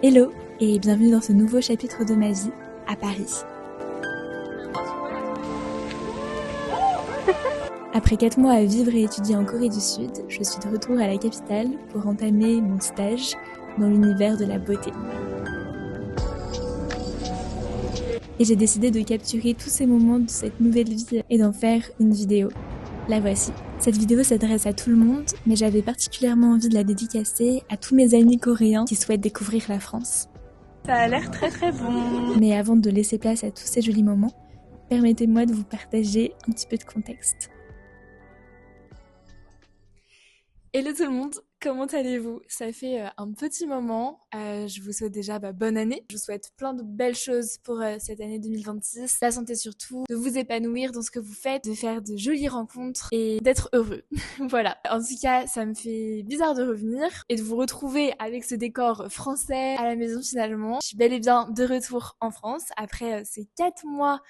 Hello et bienvenue dans ce nouveau chapitre de ma vie à Paris. Après 4 mois à vivre et étudier en Corée du Sud, je suis de retour à la capitale pour entamer mon stage dans l'univers de la beauté. Et j'ai décidé de capturer tous ces moments de cette nouvelle vie et d'en faire une vidéo. La voici. Cette vidéo s'adresse à tout le monde, mais j'avais particulièrement envie de la dédicacer à tous mes amis coréens qui souhaitent découvrir la France. Ça a l'air très bon. Mais avant de laisser place à tous ces jolis moments, permettez-moi de vous partager un petit peu de contexte. Hello tout le monde, comment allez-vous? Ça fait un petit moment, je vous souhaite déjà bonne année. Je vous souhaite plein de belles choses pour cette année 2026. La santé surtout, de vous épanouir dans ce que vous faites, de faire de jolies rencontres et d'être heureux. Voilà, en tout cas ça me fait bizarre de revenir et de vous retrouver avec ce décor français à la maison finalement. Je suis bel et bien de retour en France après ces 4 mois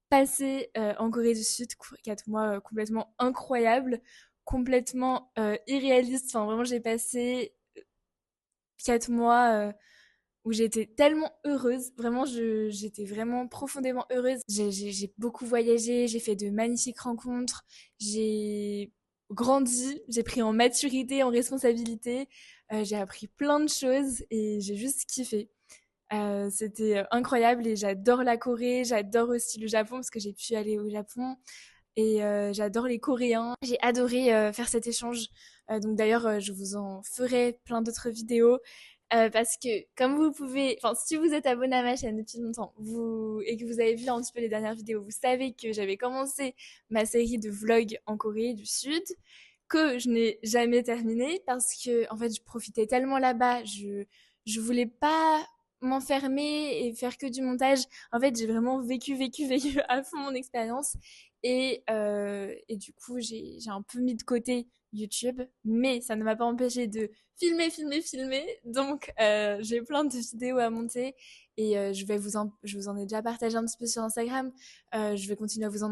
passés en Corée du Sud, 4 mois complètement incroyables. Complètement irréaliste. Enfin, vraiment, j'ai passé 4 mois où j'étais tellement heureuse. Vraiment, j'étais vraiment profondément heureuse. J'ai beaucoup voyagé, j'ai fait de magnifiques rencontres, j'ai grandi, j'ai pris en maturité, en responsabilité, j'ai appris plein de choses et j'ai juste kiffé. C'était incroyable et j'adore la Corée, j'adore aussi le Japon parce que j'ai pu aller au Japon. Et j'adore les Coréens. J'ai adoré faire cet échange. Donc d'ailleurs, je vous en ferai plein d'autres vidéos parce que comme vous pouvez, enfin si vous êtes abonné à ma chaîne depuis longtemps, et que vous avez vu un petit peu les dernières vidéos, vous savez que j'avais commencé ma série de vlogs en Corée du Sud que je n'ai jamais terminée parce que en fait je profitais tellement là-bas, je voulais pas m'enfermer et faire que du montage. En fait, j'ai vraiment vécu à fond mon expérience. Et du coup, j'ai un peu mis de côté YouTube, mais ça ne m'a pas empêché de filmer. Donc, j'ai plein de vidéos à monter et je vous en ai déjà partagé un petit peu sur Instagram. Je vais continuer à vous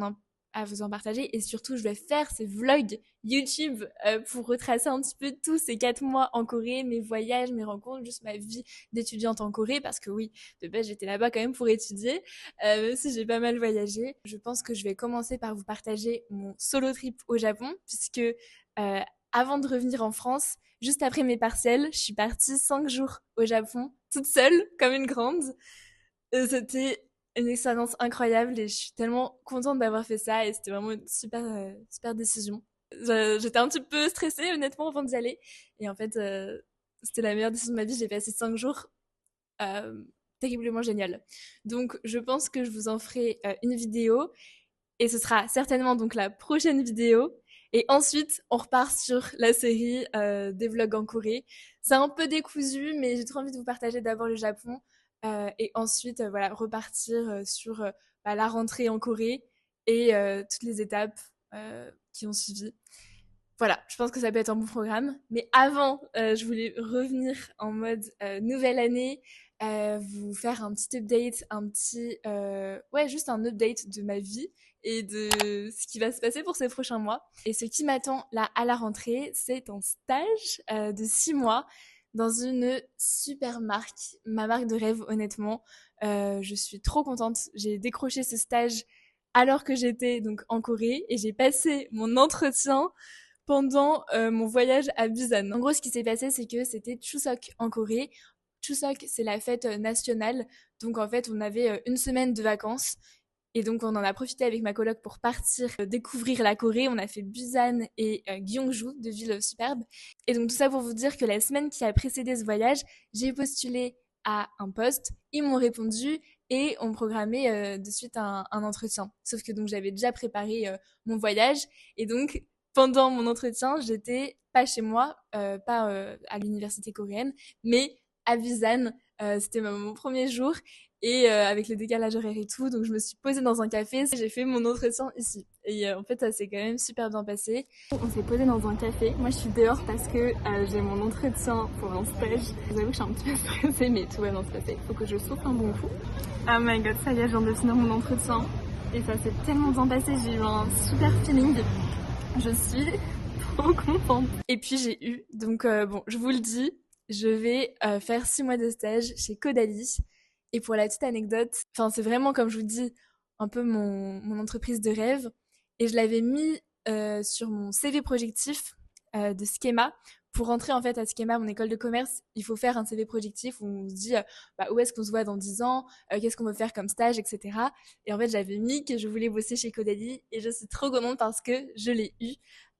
en partager et surtout, je vais faire ces vlogs YouTube pour retracer un petit peu tous ces 4 mois en Corée, mes voyages, mes rencontres, juste ma vie d'étudiante en Corée parce que oui, de base, j'étais là-bas quand même pour étudier. Même si j'ai pas mal voyagé, je pense que je vais commencer par vous partager mon solo trip au Japon, puisque avant de revenir en France, juste après mes partiels, je suis partie 5 jours au Japon, toute seule, comme une grande. C'était une expérience incroyable et je suis tellement contente d'avoir fait ça et c'était vraiment une super décision. J'étais un petit peu stressée honnêtement avant d'y aller et en fait c'était la meilleure décision de ma vie. J'ai passé 5 jours terriblement génial. Donc je pense que je vous en ferai une vidéo et ce sera certainement donc la prochaine vidéo. Et ensuite, on repart sur la série des vlogs en Corée. C'est un peu décousu, mais j'ai trop envie de vous partager d'abord le Japon et ensuite voilà repartir sur la rentrée en Corée et toutes les étapes qui ont suivi. Voilà, je pense que ça peut être un bon programme. Mais avant, je voulais revenir en mode nouvelle année, vous faire un petit update, juste un update de ma vie et de ce qui va se passer pour ces prochains mois. Et ce qui m'attend là à la rentrée, c'est un stage de 6 mois dans une super marque, ma marque de rêve honnêtement. Je suis trop contente. J'ai décroché ce stage alors que j'étais donc en Corée et j'ai passé mon entretien pendant mon voyage à Busan. En gros, ce qui s'est passé, c'est que c'était Chuseok en Corée. Chuseok, c'est la fête nationale. Donc, en fait, on avait une semaine de vacances. Et donc, on en a profité avec ma coloc pour partir découvrir la Corée. On a fait Busan et Gyeongju, deux villes superbes. Et donc, tout ça pour vous dire que la semaine qui a précédé ce voyage, j'ai postulé à un poste. Ils m'ont répondu et ont programmé de suite un entretien. Sauf que donc, j'avais déjà préparé mon voyage. Et donc, pendant mon entretien, j'étais pas chez moi, pas à l'université coréenne, mais à Busan. C'était mon premier jour et avec le décalage horaire et tout, donc je me suis posée dans un café, j'ai fait mon entretien ici. Et en fait, ça s'est quand même super bien passé. On s'est posé dans un café. Moi, je suis dehors parce que j'ai mon entretien pour un stage. Je vous avoue que je suis un petit peu stressée, mais tout va bien se passer. Faut que je souffle un bon coup. Oh my god, ça y est, je viens de finir mon entretien et ça s'est tellement bien passé. J'ai eu un super feeling. Je suis trop contente. Et puis j'ai eu, donc bon, je vous le dis, je vais faire 6 mois de stage chez Caudalie. Et pour la petite anecdote, enfin c'est vraiment comme je vous dis un peu mon entreprise de rêve. Et je l'avais mis sur mon CV projectif de Schema. Pour rentrer en fait à Schema, mon école de commerce, il faut faire un CV projectif où on se dit où est-ce qu'on se voit dans 10 ans, qu'est-ce qu'on veut faire comme stage, etc. Et en fait, j'avais mis que je voulais bosser chez Caudalie et je suis trop contente parce que je l'ai eu,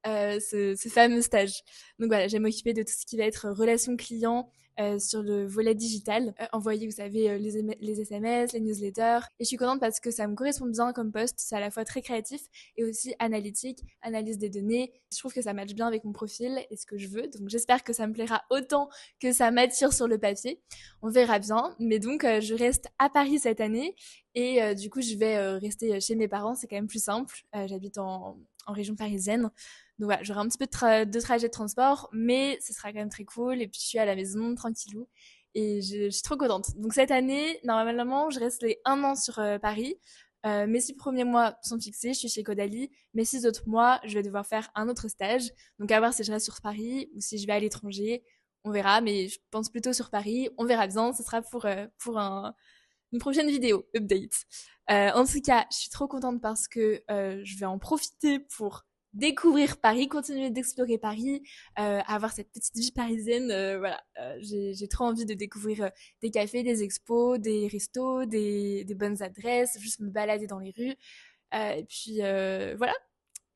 ce fameux stage. Donc voilà, je vais m'occuper de tout ce qui va être relation client, sur le volet digital, envoyer, vous savez, les SMS, les newsletters. Et je suis contente parce que ça me correspond bien comme poste. C'est à la fois très créatif et aussi analytique, analyse des données. Je trouve que ça matche bien avec mon profil et ce que je veux. Donc j'espère que ça me plaira autant que ça m'attire sur le papier. On verra bien. Mais donc je reste à Paris cette année et du coup je vais rester chez mes parents. C'est quand même plus simple. J'habite en région parisienne. Donc voilà, j'aurai un petit peu de trajet de transport, mais ce sera quand même très cool. Et puis je suis à la maison, tranquillou. Et je suis trop contente. Donc cette année, normalement, je reste les 1 an sur Paris. Mes 6 premiers mois sont fixés, je suis chez Caudalie. Mes 6 autres mois, je vais devoir faire un autre stage. Donc à voir si je reste sur Paris ou si je vais à l'étranger. On verra, mais je pense plutôt sur Paris. On verra bien, ce sera pour une prochaine vidéo, update. En tout cas, je suis trop contente parce que je vais en profiter pour découvrir Paris, continuer d'explorer Paris, avoir cette petite vie parisienne. Voilà, j'ai trop envie de découvrir des cafés, des expos, des restos, des bonnes adresses, juste me balader dans les rues. Et puis voilà,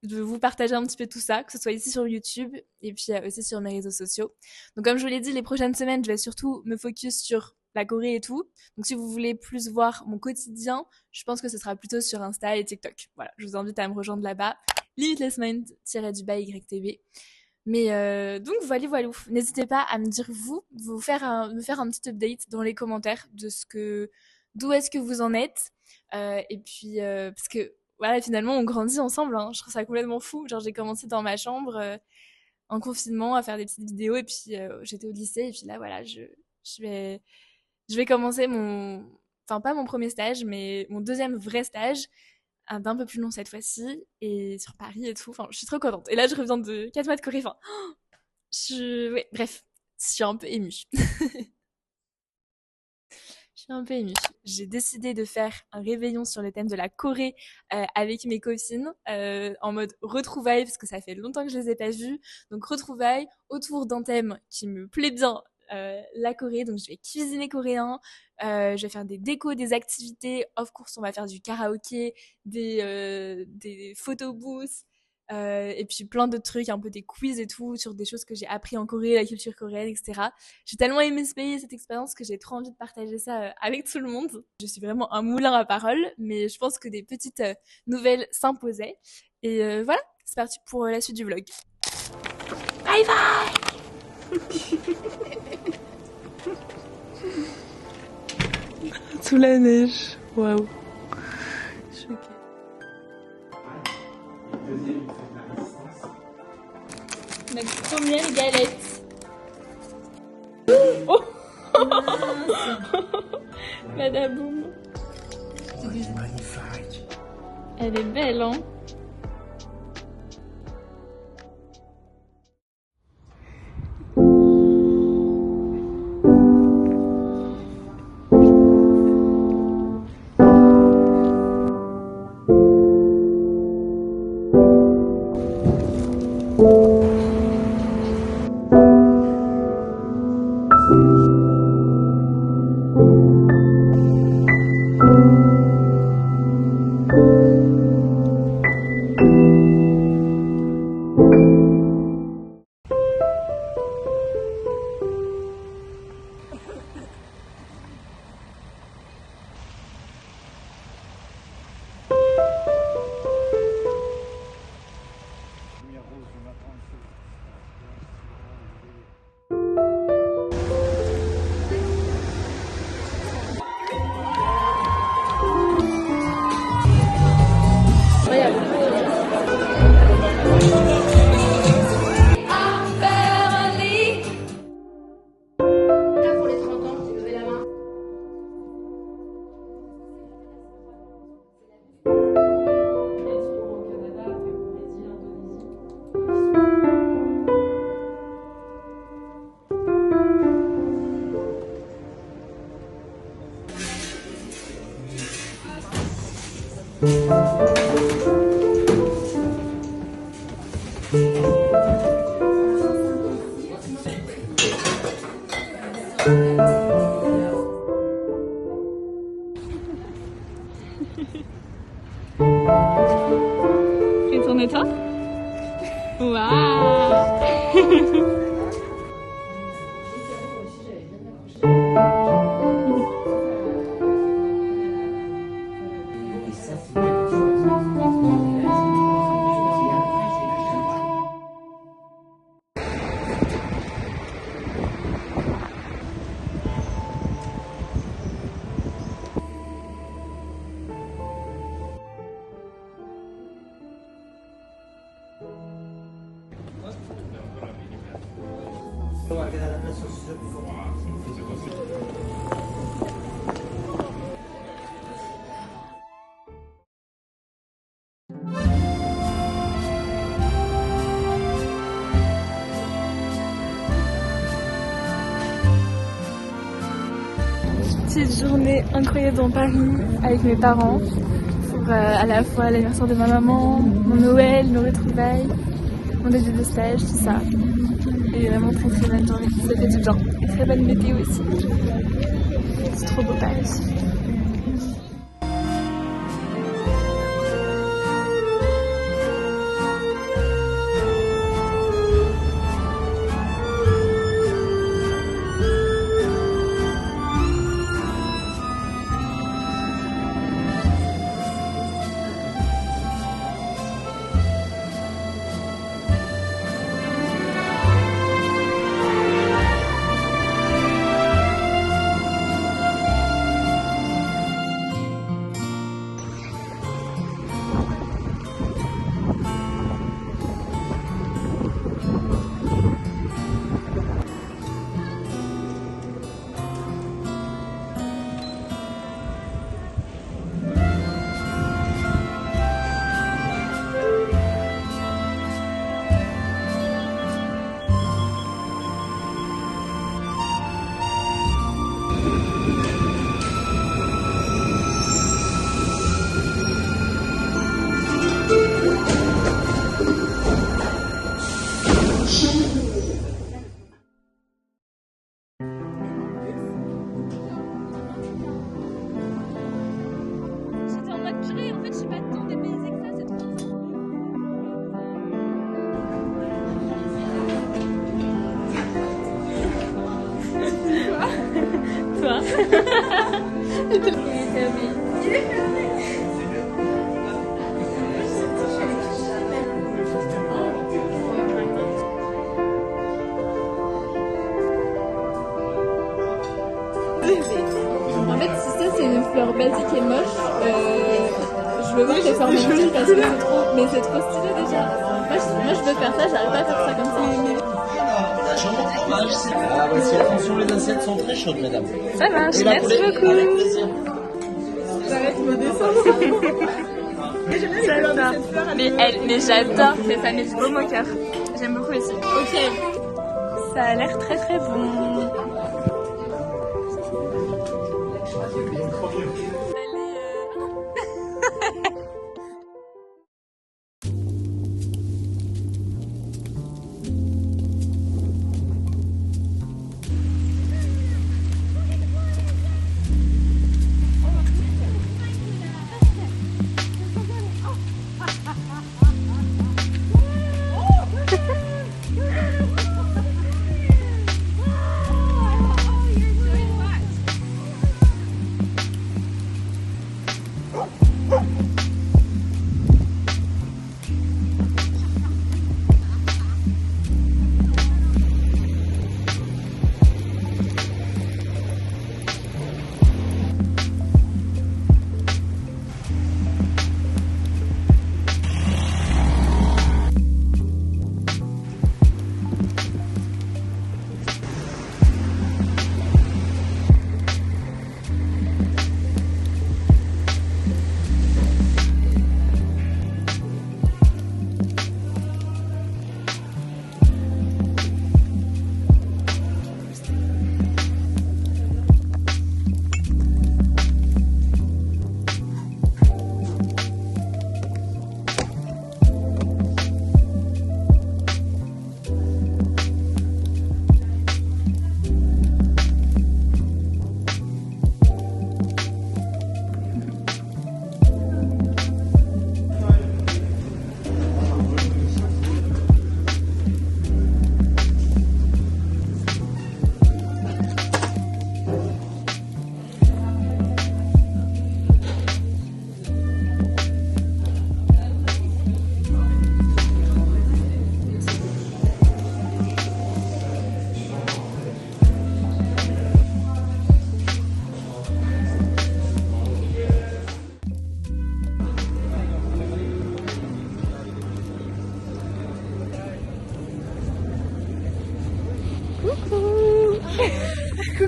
je vais vous partager un petit peu tout ça, que ce soit ici sur YouTube et puis aussi sur mes réseaux sociaux. Donc comme je vous l'ai dit, les prochaines semaines, je vais surtout me focus sur la Corée et tout. Donc si vous voulez plus voir mon quotidien, je pense que ce sera plutôt sur Insta et TikTok. Voilà, je vous invite à me rejoindre là-bas. Limitless Mind-du-bas YTV. Mais donc voilà. N'hésitez pas à me dire me faire un petit update dans les commentaires de d'où est-ce que vous en êtes. Et puis parce que voilà, finalement on grandit ensemble. Hein. Je trouve ça complètement fou. Genre j'ai commencé dans ma chambre en confinement à faire des petites vidéos et puis j'étais au lycée et puis là voilà je vais je vais commencer enfin pas mon premier stage mais mon deuxième vrai stage d'un peu plus long cette fois-ci et sur Paris et tout. Enfin, je suis trop contente. Et là, je reviens de 4 mois de Corée. Enfin, ouais, bref, je suis un peu émue. Je suis un peu émue. J'ai décidé de faire un réveillon sur le thème de la Corée avec mes copines en mode retrouvailles parce que ça fait longtemps que je les ai pas vues. Donc retrouvailles autour d'un thème qui me plaît bien, la Corée. Donc je vais cuisiner coréen, je vais faire des décos, des activités. Of course, on va faire du karaoké, des photo booths. Et puis plein de trucs, un peu des quiz et tout, sur des choses que j'ai appris en Corée, la culture coréenne, etc. J'ai tellement aimé ce pays et cette expérience que j'ai trop envie de partager ça avec tout le monde. Je suis vraiment un moulin à parole, mais je pense que des petites nouvelles s'imposaient. Et voilà, c'est parti pour la suite du vlog. Bye bye. Sous la neige, waouh. Choquée. Ma première galette. Oh. Badaboum. Elle est magnifique. Elle est belle, hein? Retournez-toi. Waouh. Petite journée incroyable dans Paris avec mes parents pour à la fois l'anniversaire de ma maman, mon Noël, nos retrouvailles, mon début de stage, tout ça. Et vraiment très très bonne journée, ça fait du bien. Et très bonne météo aussi. C'est trop beau Paris. En fait, si ça c'est une fleur basique et moche, je veux voir les fleurs magnifiques parce que c'est trop, mais c'est trop stylé déjà. Moi je veux faire ça, j'arrive pas à faire ça comme ça. Ah, voici, attention, les assiettes sont très chaudes, mesdames. Ça marche, merci beaucoup. Avec plaisir. J'arrête de descendre. J'adore. Mais j'adore, c'est ça, mais du beau au cœur. J'aime beaucoup aussi. Ok. Ça a l'air très très bon.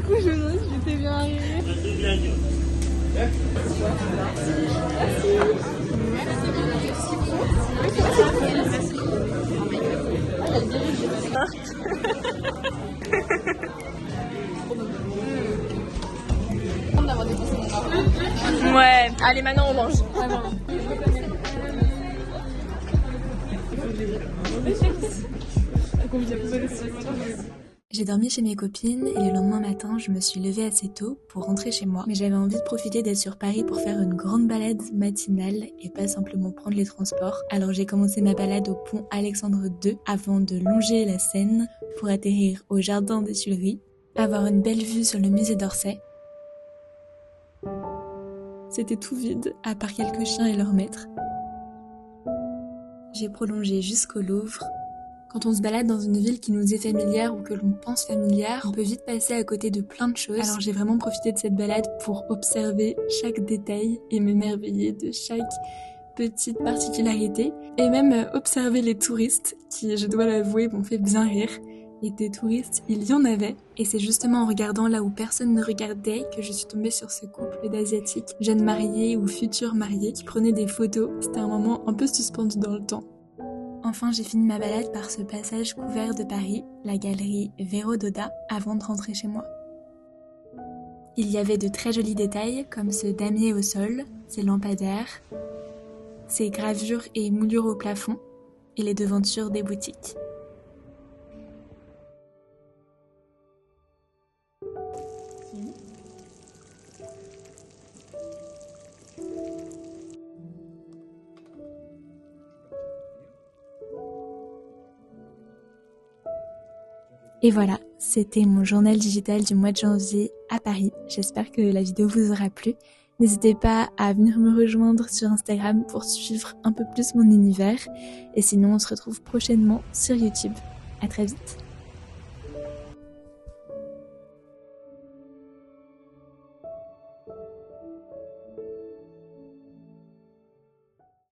coup, je me demandais si j'étais bien arrivée. Ouais, allez maintenant on mange. J'ai dormi chez mes copines et le lendemain matin, je me suis levée assez tôt pour rentrer chez moi. Mais j'avais envie de profiter d'être sur Paris pour faire une grande balade matinale et pas simplement prendre les transports. Alors j'ai commencé ma balade au pont Alexandre II avant de longer la Seine pour atterrir au jardin des Tuileries, avoir une belle vue sur le musée d'Orsay. C'était tout vide, à part quelques chiens et leurs maîtres. J'ai prolongé jusqu'au Louvre. Quand on se balade dans une ville qui nous est familière ou que l'on pense familière, on peut vite passer à côté de plein de choses. Alors j'ai vraiment profité de cette balade pour observer chaque détail et m'émerveiller de chaque petite particularité. Et même observer les touristes qui, je dois l'avouer, m'ont fait bien rire. Et des touristes, il y en avait. Et c'est justement en regardant là où personne ne regardait que je suis tombée sur ce couple d'Asiatiques, jeunes mariés ou futurs mariés, qui prenaient des photos. C'était un moment un peu suspendu dans le temps. Enfin, j'ai fini ma balade par ce passage couvert de Paris, la galerie Véro-Doda, avant de rentrer chez moi. Il y avait de très jolis détails, comme ce damier au sol, ces lampadaires, ces gravures et moulures au plafond, et les devantures des boutiques. Et voilà, c'était mon journal digital du mois de janvier à Paris. J'espère que la vidéo vous aura plu. N'hésitez pas à venir me rejoindre sur Instagram pour suivre un peu plus mon univers. Et sinon, on se retrouve prochainement sur YouTube. À très vite.